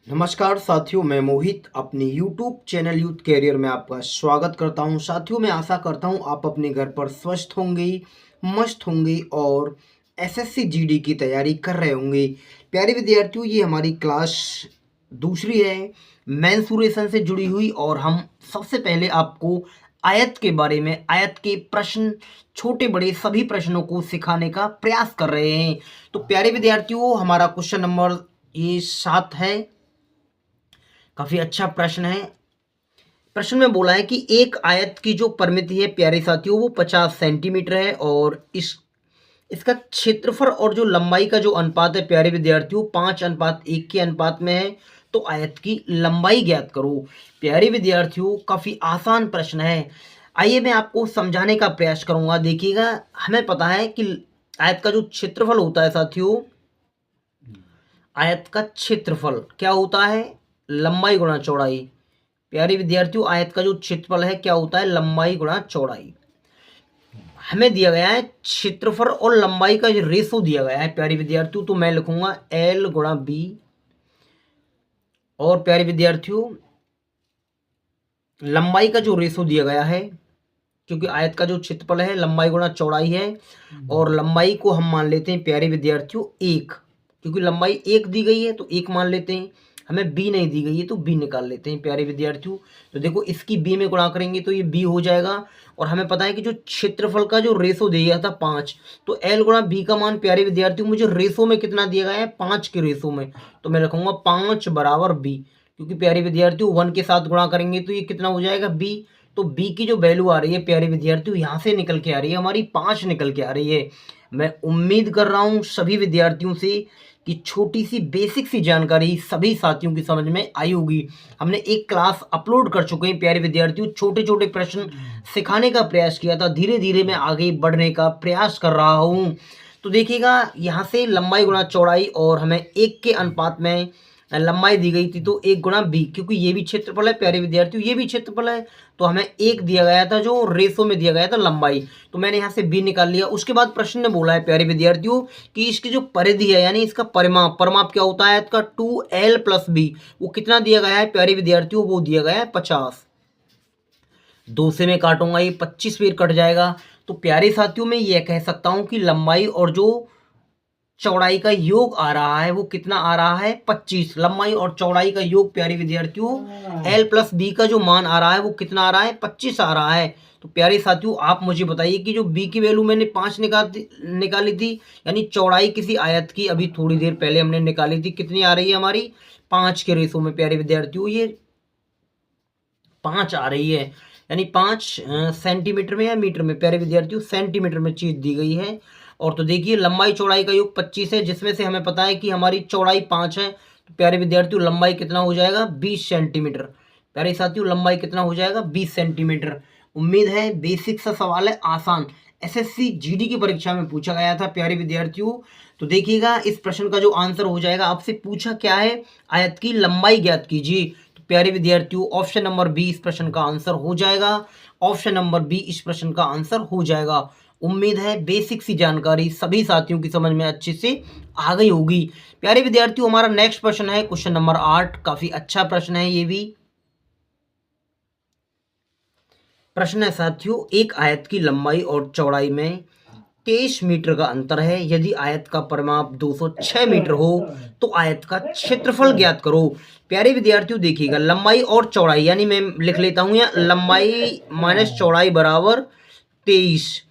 नमस्कार साथियों, मैं मोहित अपनी YouTube चैनल यूथ कैरियर में आपका स्वागत करता हूं। साथियों, मैं आशा करता हूं आप अपने घर पर स्वस्थ होंगे, मस्त होंगे और एसएससी जीडी की तैयारी कर रहे होंगे। प्यारे विद्यार्थियों, ये हमारी क्लास दूसरी है मेंसुरेशन से जुड़ी हुई और हम सबसे पहले आपको आयत के बारे में, आयत के प्रश्न, छोटे बड़े सभी प्रश्नों को सिखाने का प्रयास कर रहे हैं। तो प्यारे विद्यार्थियों, हमारा क्वेश्चन नंबर ये 7 है। काफी अच्छा प्रश्न है। प्रश्न में बोला है कि एक आयत की जो परिमिति है प्यारे साथियों वो 50 सेंटीमीटर है और इसका क्षेत्रफल और जो लंबाई का जो अनुपात है प्यारे विद्यार्थियों 5:1 के अनुपात में है। तो आयत की लंबाई ज्ञात करो। प्यारे विद्यार्थियों, काफी आसान प्रश्न है। आइए मैं आपको समझाने का प्रयास करूंगा। देखिएगा, हमें पता है कि आयत का जो क्षेत्रफल होता है साथियों, आयत का क्षेत्रफल क्या होता है? लंबाई गुणा चौड़ाई। प्यारे विद्यार्थियों, आयत का जो क्षेत्रफल है क्या होता है? लंबाई गुणा चौड़ाई। हमें दिया गया है क्षेत्रफल और लंबाई का जो रेशो दिया गया है प्यारे विद्यार्थियों, तो मैं लिखूंगा L गुणा बी। और प्यारे विद्यार्थियों, लंबाई का जो रेशो दिया गया है, क्योंकि आयत का जो क्षेत्रफल है लंबाई गुणा चौड़ाई है और लंबाई को हम मान लेते हैं प्यारे विद्यार्थियों 1, क्योंकि लंबाई 1 दी गई है तो 1 मान लेते हैं। हमें बी नहीं दी गई है तो बी निकाल लेते हैं प्यारे विद्यार्थियों। तो देखो, इसकी बी में गुणा करेंगे तो ये बी हो जाएगा। और हमें पता है कि जो क्षेत्रफल का जो रेशो दिया था 5, तो एल गुणा बी का मान प्यारे विद्यार्थियों मुझे रेशो में कितना दिया गया है? 5 के रेशो में। तो मैं रखूंगा 5 बराबर बी, क्योंकि प्यारे विद्यार्थियों 1 के साथ गुणा करेंगे तो ये कितना हो जाएगा? बी। तो बी की जो वैल्यू आ रही है प्यारे विद्यार्थियों यहाँ से निकल के आ रही है, हमारी 5 निकल के आ रही है। मैं उम्मीद कर रहा हूँ सभी विद्यार्थियों से कि छोटी सी बेसिक सी जानकारी सभी साथियों की समझ में आई होगी। हमने एक क्लास अपलोड कर चुके हैं प्यारे विद्यार्थियों, छोटे छोटे प्रश्न सिखाने का प्रयास किया था। धीरे धीरे मैं आगे बढ़ने का प्रयास कर रहा हूँ। तो देखिएगा, यहाँ से लंबाई गुणा चौड़ाई और हमें 1 के अनुपात में लंबाई दी गई थी, तो 1 गुणा बी, क्योंकि ये भी क्षेत्रफल है प्यारे विद्यार्थियों, ये भी क्षेत्रफल है, तो हमें 1 दिया गया था जो रेशो में दिया गया था लंबाई, तो मैंने यहाँ से बी निकाल लिया। उसके बाद प्रश्न ने बोला है प्यारे विद्यार्थियों कि इसकी जो परिधि है यानी इसका परिमाप, परिमाप क्या होता है इसका? 2l plus B. वो कितना दिया गया है प्यारे विद्यार्थियों? वो दिया गया है 50। 2 से मैं काटूंगा, ये 25 फिर कट जाएगा। तो प्यारे साथियों, मैं ये कह सकता हूं कि लंबाई और जो चौड़ाई का योग आ रहा है वो कितना आ रहा है? 25। लंबाई और चौड़ाई का योग प्यारे विद्यार्थियों एल प्लस बी का जो मान आ रहा है वो कितना आ रहा है? 25 आ रहा है। तो प्यारे साथियों, आप मुझे बताइए कि जो बी की वैल्यू मैंने 5 निकाली थी, यानी चौड़ाई किसी आयत की अभी थोड़ी देर पहले हमने निकाली थी, कितनी आ रही है हमारी? 5 के रेशो में प्यारे विद्यार्थियों, ये 5 आ रही है। यानी 5 सेंटीमीटर में या मीटर में? प्यारे विद्यार्थियों सेंटीमीटर में चीज दी गई है। और तो देखिए, लंबाई चौड़ाई का योग 25 है, जिसमें से हमें पता है कि हमारी चौड़ाई 5 है। तो प्यारे विद्यार्थियों, लंबाई कितना हो जाएगा? 20 सेंटीमीटर। प्यारे साथियों, लंबाई कितना हो जाएगा? 20 सेंटीमीटर। उम्मीद है बेसिक सा सवाल है, आसान, एसएससी जीडी की परीक्षा में पूछा गया था प्यारे विद्यार्थियों। तो देखिएगा, इस प्रश्न का जो आंसर हो जाएगा, आपसे पूछा क्या है? आयत की लंबाई ज्ञात कीजिए। तो प्यारे विद्यार्थियों, ऑप्शन नंबर बी इस प्रश्न का आंसर हो जाएगा। ऑप्शन नंबर बी इस प्रश्न का आंसर हो जाएगा। उम्मीद है बेसिक सी जानकारी सभी साथियों की समझ में अच्छे से आ गई होगी। प्यारे विद्यार्थियों, हमारा नेक्स्ट प्रश्न है क्वेश्चन नंबर 8। काफी अच्छा प्रश्न है ये भी। प्रश्न है साथियों, एक आयत की लंबाई और चौड़ाई में 23 मीटर का अंतर है। यदि आयत का परिमाप 206 मीटर हो तो आयत का क्षेत्रफल ज्ञात करो। प्यारे विद्यार्थियों, देखिएगा, लंबाई और चौड़ाई, यानी मैं लिख लेता हूं यहाँ लंबाई माइनस चौड़ाई बराबर 23।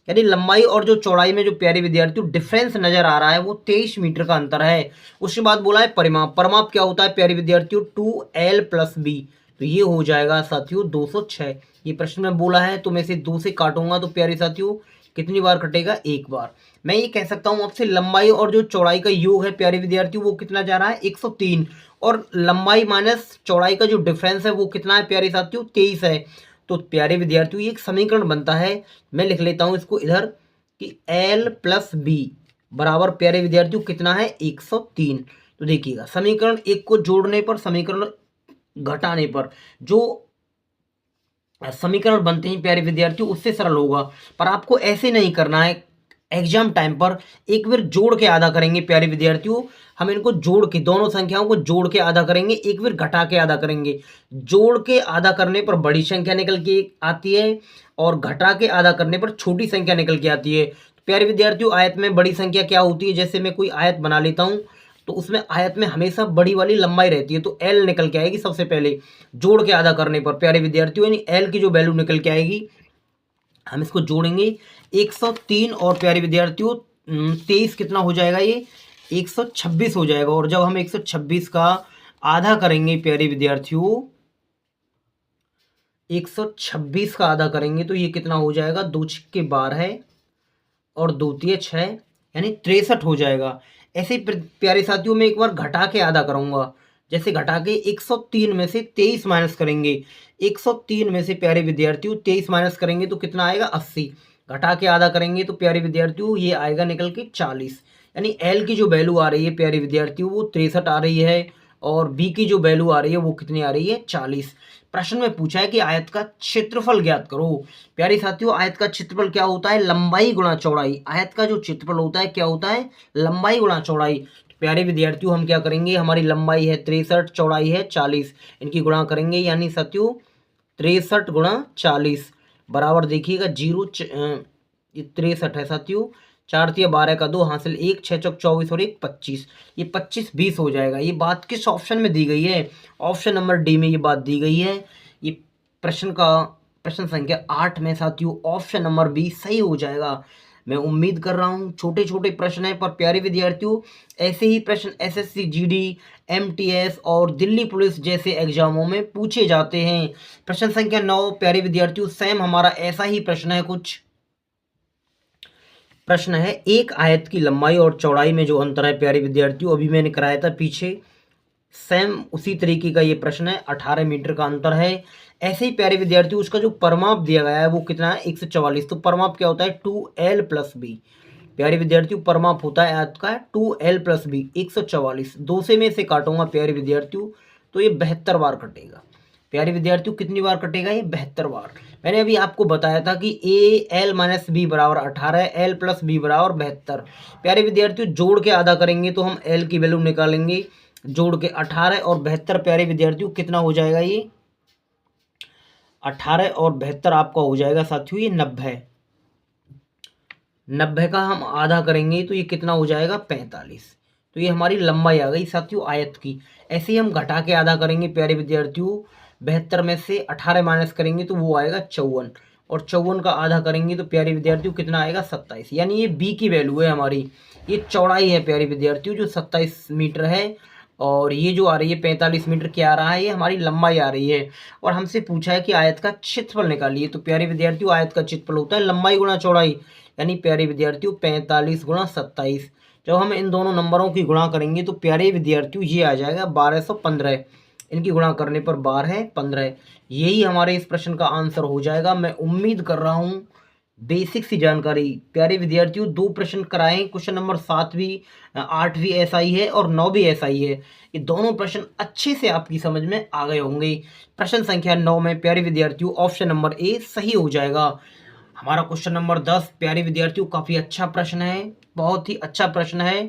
यानी लंबाई और जो चौड़ाई में जो प्यारे विद्यार्थियों डिफरेंस नजर आ रहा है वो 23 मीटर का अंतर है। उसके बाद बोला है परिमाप। परिमाप क्या होता है प्यारे विद्यार्थियों? 2l plus B. तो ये हो जाएगा साथियों 206। ये प्रश्न में बोला है तो मैं इसे 2 से काटूंगा, तो प्यारे साथियों कितनी बार कटेगा? 1 बार। मैं ये कह सकता हूं आपसे, लंबाई और जो चौड़ाई का योग है प्यारे विद्यार्थियों वो कितना जा रहा है? 103। और लंबाई माइनस चौड़ाई का जो डिफरेंस है वो कितना है प्यारे साथियों? 23 है। तो प्यारे विद्यार्थियों, ये एक समीकरण बनता है, मैं लिख लेता हूं इसको इधर कि L प्लस बी बराबर प्यारे विद्यार्थियों कितना है? 103। तो देखिएगा, समीकरण एक को जोड़ने पर, समीकरण घटाने पर जो समीकरण बनते हैं प्यारे विद्यार्थियों उससे सरल होगा, पर आपको ऐसे नहीं करना है। एग्जाम टाइम पर एक बार जोड़ के आधा करेंगे प्यारे विद्यार्थियों। हम इनको जोड़ के, दोनों संख्याओं को जोड़ के आधा करेंगे, एक बार घटा के आधा करेंगे। जोड़ के आधा करने पर बड़ी संख्या निकल के आती है और घटा के आधा करने पर छोटी संख्या निकल के आती है। तो प्यारे विद्यार्थियों, आयत में बड़ी संख्या क्या होती है? जैसे मैं कोई आयत बना लेता हूँ तो उसमें आयत में हमेशा बड़ी वाली लंबाई रहती है, तो एल निकल के आएगी सबसे पहले जोड़ के आधा करने पर प्यारे विद्यार्थियों। यानी एल की जो वैल्यू निकल के आएगी, हम इसको जोड़ेंगे 103 और प्यारे विद्यार्थियों 23 कितना हो जाएगा? ये 126 हो जाएगा। और जब हम 126 का आधा करेंगे प्यारे विद्यार्थियों, 126 का आधा करेंगे तो ये कितना हो जाएगा? 2 छिक्के 12 और 2 तिये 6, यानी 63 हो जाएगा। ऐसे ही प्यारे साथियों मैं एक बार घटा के आधा करूंगा। जैसे घटा के 103 में से 23 माइनस करेंगे, 103 में से प्यारे विद्यार्थियों 23 माइनस करेंगे तो कितना आएगा? 80। घटा के आधा करेंगे तो प्यारे विद्यार्थियों ये आएगा निकल के 40। यानी एल की जो वैल्यू आ रही है प्यारे विद्यार्थियों वो 63 आ रही है और बी की जो वैल्यू आ रही है वो कितनी आ रही है? 40। प्रश्न में पूछा है कि आयत का क्षेत्रफल ज्ञात करो। प्यारे साथियों, आयत का क्षेत्रफल क्या होता है? लंबाई गुणा चौड़ाई। आयत का जो क्षेत्रफल होता है क्या होता है? लंबाई गुणा चौड़ाई। प्यारे विद्यार्थियों हम क्या करेंगे? हमारी लंबाई है 63, चौड़ाई है 40, इनकी गुणा करेंगे। यानी साथियों 63 गुणा 40 बराबर देखिएगा 63 है साथियों। 4 तिया 12 का 2 हासिल 1, 6 चौक 24 और 1 25। ये 25 20 हो जाएगा। ये बात किस ऑप्शन में दी गई है? ऑप्शन नंबर डी में ये बात दी गई है। ये प्रश्न संख्या 8 में साथियों ऑप्शन नंबर बी सही हो जाएगा। मैं उम्मीद कर रहा हूँ छोटे छोटे प्रश्न हैं पर प्यारे विद्यार्थियों ऐसे ही प्रश्न एसएससी जीडी एमटीएस और दिल्ली पुलिस जैसे एग्जामों में पूछे जाते हैं। प्रश्न संख्या 9 प्यारे विद्यार्थियों सेम हमारा ऐसा ही प्रश्न है। कुछ प्रश्न है, एक आयत की लंबाई और चौड़ाई में जो अंतर है प्यारे विद्यार्थियों, अभी मैंने कराया था पीछे, सेम उसी तरीके का ये प्रश्न है। 18 मीटर का अंतर है। ऐसे ही प्यारे विद्यार्थियों उसका जो परमाप दिया गया है वो कितना है? 144। तो परमाप क्या होता है? 2l plus B. प्यारे विद्यार्थियों परमाप होता है आयत का 2l प्लस बी 144। 2 से मैं इसे काटूंगा प्यारे विद्यार्थियों तो ये 72 बार कटेगा। प्यारे विद्यार्थियों कितनी बार कटेगा? ये 72 बार। मैंने अभी आपको बताया था कि ए एल माइनस बी बराबर 18, एल प्लस बी बराबर 72। प्यारे विद्यार्थियों जोड़ के आधा करेंगे तो हम एल की वैल्यू निकालेंगे। जोड़ के 18 और 72 प्यारे विद्यार्थियों कितना हो जाएगा? ये 18 और 72 आपका हो जाएगा साथियों ये 90। 90 का हम आधा करेंगे तो ये कितना हो जाएगा? 45। तो ये हमारी लंबाई आ गई साथियों आयत की। ऐसे ही हम घटा के आधा करेंगे प्यारे विद्यार्थियों। 72 में से 18 माइनस करेंगे तो वो आएगा 54 और 54 का आधा करेंगे तो प्यारे विद्यार्थियों कितना आएगा? 27। यानी ये बी की वैल्यू है हमारी। ये चौड़ाई है प्यारे विद्यार्थियों जो 27 मीटर है और ये जो आ रही है 45 मीटर क्या आ रहा है? ये हमारी लंबाई आ रही है। और हमसे पूछा है कि आयत का क्षेत्रफल निकालिए। तो प्यारे विद्यार्थियों आयत का क्षेत्रफल होता है लंबाई गुणा चौड़ाई। यानी प्यारे विद्यार्थियों 45 गुणा 27। जब हम इन दोनों नंबरों की गुणा करेंगे तो प्यारे विद्यार्थियों ये आ जाएगा 1215। इनकी गुणा करने पर 12 15। यही हमारे इस प्रश्न का आंसर हो जाएगा। मैं उम्मीद कर रहा हूँ बेसिक सी जानकारी। प्यारे विद्यार्थियों 2 प्रश्न कराएं। क्वेश्चन नंबर 7 भी 8 भी ऐसा ही है और 9 भी ऐसा ही है। ये दोनों प्रश्न अच्छे से आपकी समझ में आ गए होंगे। प्रश्न संख्या 9 में प्यारे विद्यार्थियों ऑप्शन नंबर ए सही हो जाएगा। हमारा क्वेश्चन नंबर 10 प्यारे विद्यार्थियों काफी अच्छा प्रश्न है, बहुत ही अच्छा प्रश्न है।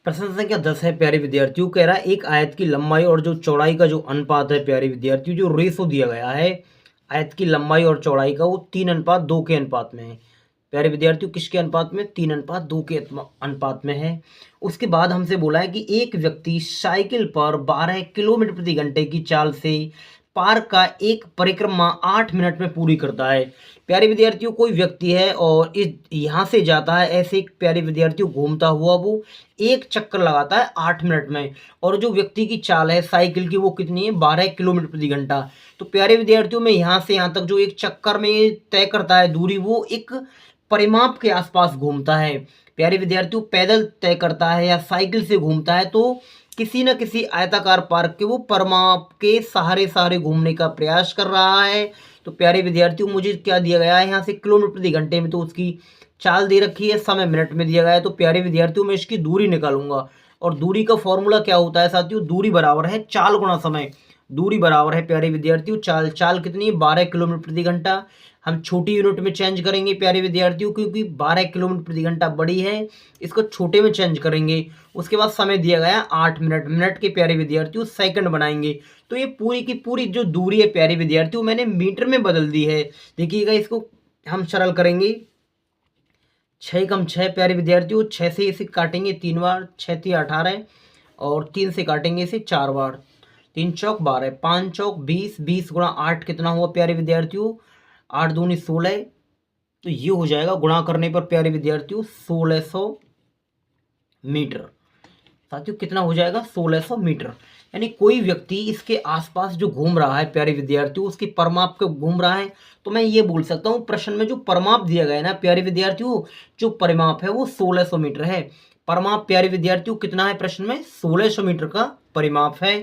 प्रश्न संख्या 10 है प्यारे विद्यार्थियों, कह रहा है एक आयत की लंबाई और जो चौड़ाई का जो अनुपात है प्यारे विद्यार्थियों, जो रेशो दिया गया है आयत की लंबाई और चौड़ाई का वो 3:2 के अनुपात में है। प्यारे विद्यार्थियों किसके अनुपात में? 3:2 के अनुपात में है। उसके बाद हमसे बोला है कि एक व्यक्ति साइकिल पर 12 किलोमीटर प्रति घंटे की चाल से पार्क का एक परिक्रमा 8 मिनट में पूरी करता है। प्यारे विद्यार्थियों कोई व्यक्ति है और इस यहाँ से जाता है ऐसे एक प्यारे विद्यार्थियों घूमता हुआ वो एक चक्कर लगाता है 8 मिनट में। और जो व्यक्ति की चाल है साइकिल की वो कितनी है? 12 किलोमीटर प्रति घंटा। तो प्यारे विद्यार्थियों में यहाँ से यहाँ तक जो एक चक्कर में तय करता है दूरी वो एक परिमाप के आसपास घूमता है। प्यारे विद्यार्थियों पैदल तय करता है या साइकिल से घूमता है तो किसी न किसी आयताकार पार्क के वो परिमाप के सहारे सहारे घूमने का प्रयास कर रहा है। तो प्यारे विद्यार्थियों मुझे क्या दिया गया है यहाँ से किलोमीटर प्रति घंटे में, तो उसकी चाल दे रखी है, समय मिनट में दिया गया है। तो प्यारे विद्यार्थियों मैं इसकी दूरी निकालूंगा और दूरी का फॉर्मूला क्या होता है साथियों? दूरी बराबर है चाल गुणा समय। दूरी बराबर है प्यारे विद्यार्थियों, चाल कितनी है 12 किलोमीटर प्रति घंटा। हम छोटी यूनिट में चेंज करेंगे प्यारे विद्यार्थियों, क्योंकि 12 किलोमीटर प्रति घंटा बड़ी है, इसको छोटे में चेंज करेंगे। उसके बाद समय दिया गया 8 मिनट, मिनट के प्यारे विद्यार्थियों सेकंड बनाएंगे। तो ये पूरी की पूरी जो दूरी है प्यारे विद्यार्थियों मैंने मीटर में बदल दी है। देखिएगा इसको हम सरल करेंगे, 6 कम 6 प्यारे विद्यार्थियों, 6 से इसे काटेंगे 3 बार, 6 3 18 और 3 से काटेंगे इसे 4 बार, 3 चौक 12, 5 चौक 20, 20 गुणा 8 कितना हुआ प्यारे विद्यार्थियों, 8 दूनी 16। तो ये हो जाएगा गुणा करने पर प्यारे विद्यार्थियों 1600 मीटर। साथियों कितना हो जाएगा 1600 मीटर। यानी कोई व्यक्ति इसके आसपास जो घूम रहा है प्यारे विद्यार्थियों, उसकी परिमाप पे घूम रहा है, तो मैं ये बोल सकता हूँ प्रश्न में जो परिमाप दिया गया है ना प्यारे विद्यार्थियों, जो परिमाप है वो 1600 मीटर है। परिमाप प्यारे विद्यार्थियों कितना है प्रश्न में, 1600 मीटर का परिमाप है।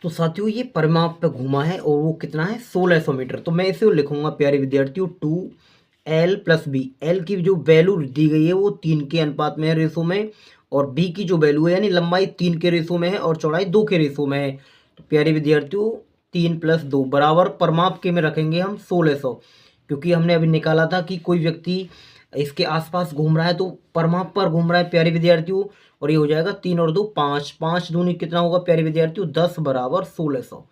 तो साथियों ये परिमाप पे घूमा है और वो कितना है 1600 मीटर। तो मैं इसे लिखूंगा प्यारे विद्यार्थियों 2l + b। एल की जो वैल्यू दी गई है वो 3 के अनुपात में है रेशो में, और बी की जो वैल्यू है यानी लंबाई 3 के रेशो में है और चौड़ाई 2 के रेशो में है। तो प्यारे विद्यार्थियों 3 + 2 बराबर परिमाप के में रखेंगे हम 1600, क्योंकि हमने अभी निकाला था कि कोई व्यक्ति इसके आसपास घूम रहा है तो परिमाप पर घूम रहा है प्यारे विद्यार्थियों। और ये हो जाएगा 3 और 2 5, 5 दूनी कितना होगा प्यारे विद्यार्थियों 10 बराबर 1600।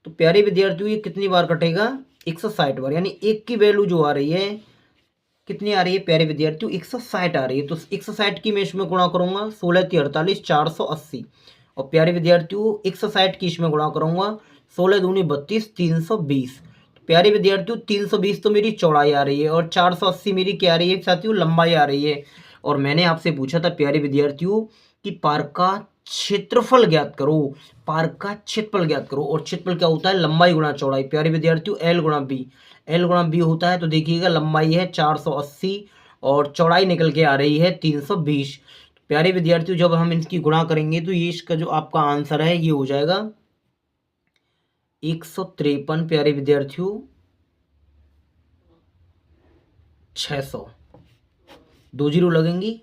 तो प्यारे विद्यार्थियों ये कितनी बार कटेगा 160 बार, यानी एक की वैल्यू जो आ रही है कितनी आ रही है प्यारे विद्यार्थियों 160 आ रही है। तो 160 की मैं इसमें गुणा करूंगा 16 × 48 480, और प्यारे विद्यार्थियों 160 की इसमें गुणा करूंगा 16 दूनी 32 320। प्यारे विद्यार्थियों 320 तो मेरी चौड़ाई आ रही है और 480 मेरी क्या आ रही है साथियों लंबाई आ रही है। और मैंने आपसे पूछा था प्यारे विद्यार्थियों कि पार्क का क्षेत्रफल ज्ञात करो, पार्क का क्षेत्रफल ज्ञात करो, और क्षेत्रफल क्या होता है लंबाई गुणा चौड़ाई प्यारे विद्यार्थियों एल गुणा बी, एल गुणा बी होता है। तो देखिएगा लंबाई है 480 और चौड़ाई निकल के आ रही है 320। प्यारे विद्यार्थियों जब हम इनकी गुणा करेंगे तो ये इसका जो आपका आंसर है ये हो जाएगा 153 प्यारे विद्यार्थियों 600, 2 जीरो लगेंगी।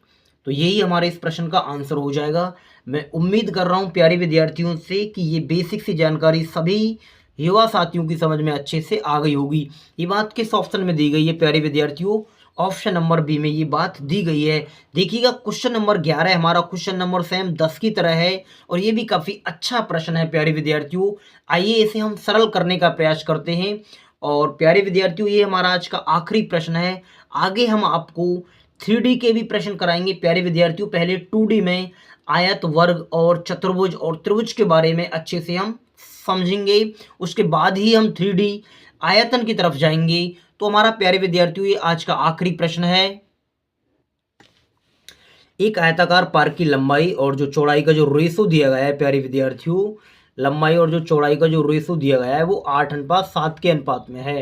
तो यही हमारे इस प्रश्न का आंसर हो जाएगा। मैं उम्मीद कर रहा हूं प्यारे विद्यार्थियों से कि ये बेसिक सी जानकारी सभी युवा साथियों की समझ में अच्छे से आ गई होगी। ये बात किस ऑप्शन में दी गई है प्यारे विद्यार्थियों, ऑप्शन नंबर बी में ये बात दी गई है। देखिएगा क्वेश्चन नंबर 11 हमारा क्वेश्चन नंबर सेम 10 की तरह है और ये भी काफ़ी अच्छा प्रश्न है प्यारे विद्यार्थियों। आइए इसे हम सरल करने का प्रयास करते हैं। और प्यारे विद्यार्थियों ये हमारा आज का आखिरी प्रश्न है। आगे हम आपको 3D के भी प्रश्न कराएंगे प्यारे विद्यार्थियों। पहले 2D में आयत, वर्ग और चतुर्भुज और त्रिभुज के बारे में अच्छे से हम समझेंगे, उसके बाद ही हम 3D आयतन की तरफ जाएंगे। तो हमारा प्यारे विद्यार्थियों ये आज का आखिरी प्रश्न है। एक आयताकार पार्क की लंबाई और जो चौड़ाई का जो रेशो दिया गया है प्यारे विद्यार्थियों, लंबाई और जो चौड़ाई का जो रेशो दिया गया है वो 8:7 के अनुपात में है।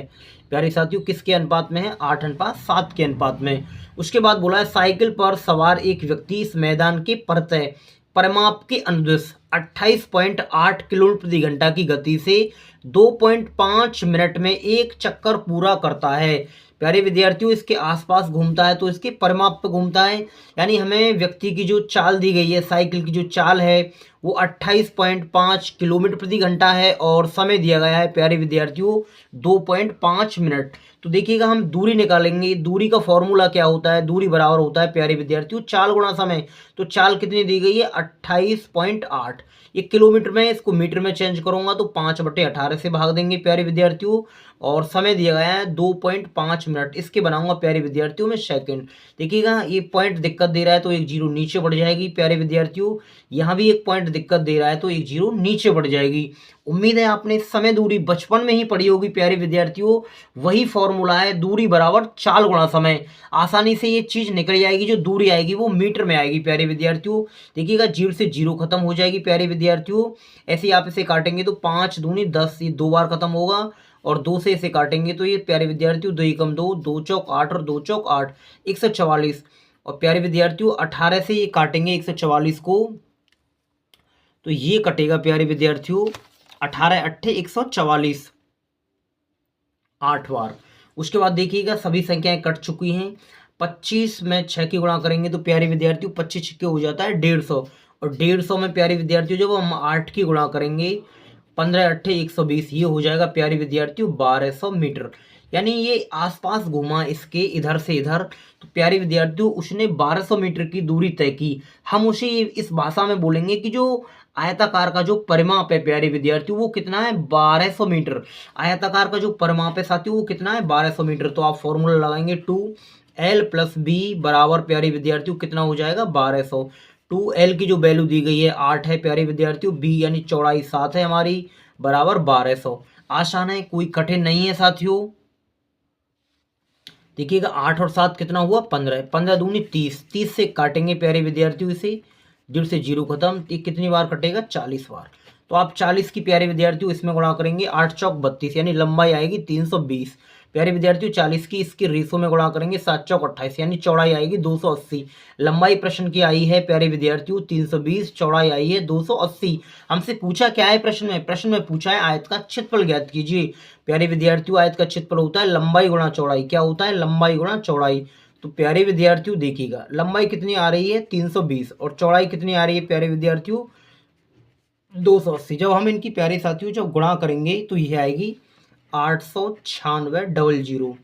प्यारे साथियों किसके अनुपात में है, 8:7 के अनुपात में। उसके बाद बोला है साइकिल पर सवार एक व्यक्ति इस मैदान के परतः परिमाप के अनुदिश 28.8 किलोमीटर प्रति घंटा की गति से 2.5 मिनट में एक चक्कर पूरा करता है। प्यारे विद्यार्थियों इसके आसपास घूमता है तो इसके परिमाप पे घूमता है, यानी हमें व्यक्ति की जो चाल दी गई है, साइकिल की जो चाल है वो 28.5 किलोमीटर प्रति घंटा है और समय दिया गया है प्यारे विद्यार्थियों 2.5 मिनट। तो देखिएगा हम दूरी निकालेंगे, दूरी का फॉर्मूला क्या होता है, दूरी बराबर होता है प्यारे विद्यार्थियों चाल गुणा समय। तो चाल कितनी दी गई है 28.8, ये किलोमीटर में, इसको मीटर में चेंज करूंगा तो 5/18 से भाग देंगे प्यारे विद्यार्थियों, और समय दिया गया है 2.5 मिनट, इसके बनाऊंगा प्यारे विद्यार्थियों में सेकंड। देखिएगा ये पॉइंट दिक्कत दे रहा है तो एक जीरो नीचे बढ़ जाएगी प्यारे विद्यार्थियों, यहाँ भी एक पॉइंट दिक्कत दे रहा है तो एक जीरो नीचे बढ़ जाएगी। उम्मीद है आपने समय दूरी बचपन में ही पढ़ी होगी प्यारे विद्यार्थियों, वही फॉर्मूला है दूरी बराबर चाल गुणा समय। आसानी से ये चीज निकल जाएगी, जो दूरी आएगी वो मीटर में आएगी प्यारे विद्यार्थियों। देखिएगा जीरो से जीरो खत्म हो जाएगी प्यारे विद्यार्थियों, ऐसे ही आप इसे काटेंगे तो 5 दूनी 10, ये 2 बार खत्म होगा, और 2 से इसे काटेंगे तो ये प्यारे विद्यार्थियों 2 एकम 2, 2 चौक 8 और 2 चौक 8, 144। और प्यारे विद्यार्थियों 18 से ये काटेंगे 144 को तो ये कटेगा प्यारे विद्यार्थियों 18 अट्ठे 144, 8 बार। उसके बाद देखिएगा सभी संख्याएं कट चुकी हैं। 25 में 6 की गुणा करेंगे तो प्यारे विद्यार्थियों 25 छक्के हो जाता है 150, और 150 में प्यारे विद्यार्थियों जब हम 8 की गुणा करेंगे 15 अट्ठे 120, ये हो जाएगा प्यारे विद्यार्थियों 1200 मीटर। यानी ये आसपास घूमा इसके इधर से इधर, तो प्यारे विद्यार्थियों उसने 1200 मीटर की दूरी तय की। हम उसे इस भाषा में बोलेंगे कि जो आयताकार का जो परिमाप है प्यारे विद्यार्थियों वो कितना है 1200 मीटर। आयताकार का जो परिमाप है साथियों वो कितना है 1200 मीटर। तो आप फॉर्मूला लगाएंगे 2l + b बराबर प्यारे विद्यार्थियों कितना हो जाएगा 1200। 2l की जो वैल्यू दी गई है 8 है प्यारे विद्यार्थियों, b यानी चौड़ाई 7 है हमारी, बराबर 1200। आसान है, कोई कठिन नहीं है साथियों। देखिएगा 8 और 7 कितना हुआ 15, 15 दूनी 30, 30 से काटेंगे प्यारे विद्यार्थियों इसे, 0 से 0 खत्म, ये कितनी बार कटेगा 40 बार। तो आप 40 की प्यारे विद्यार्थियों इसमें गुणा करेंगे 8 चौक 32, यानी लंबाई आएगी 320। प्यारे विद्यार्थियों 40 की इसके रेशो में गुणा करेंगे 7 चौक 28, यानी चौड़ाई आएगी 280। लंबाई प्रश्न की आई है प्यारे विद्यार्थियों 320, चौड़ाई आई है 280। हमसे पूछा क्या है प्रश्न में, प्रश्न में पूछा है आयत का क्षेत्रफल ज्ञात कीजिए। प्यारे विद्यार्थियों आयत का क्षेत्रफल होता है लंबाई गुणा चौड़ाई, क्या होता है लंबाई गुणा चौड़ाई। तो प्यारे विद्यार्थियों देखिएगा लंबाई कितनी आ रही है 320 और चौड़ाई कितनी आ रही है प्यारे विद्यार्थियों 280। जब हम इनकी प्यारे साथियों जब गुणा करेंगे तो यह आएगी 896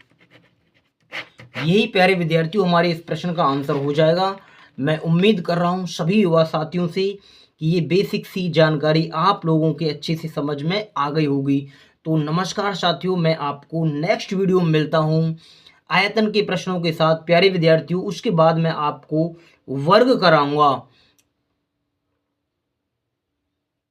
यही प्यारे विद्यार्थियों हमारे इस प्रश्न का आंसर हो जाएगा। मैं उम्मीद कर रहा हूँ सभी युवा साथियों से कि ये बेसिक सी जानकारी आप लोगों के अच्छे से समझ में आ गई होगी। तो नमस्कार साथियों, मैं आपको नेक्स्ट वीडियो में मिलता हूँ आयतन के प्रश्नों के साथ प्यारे विद्यार्थियों। उसके बाद मैं आपको वर्ग कराऊंगा।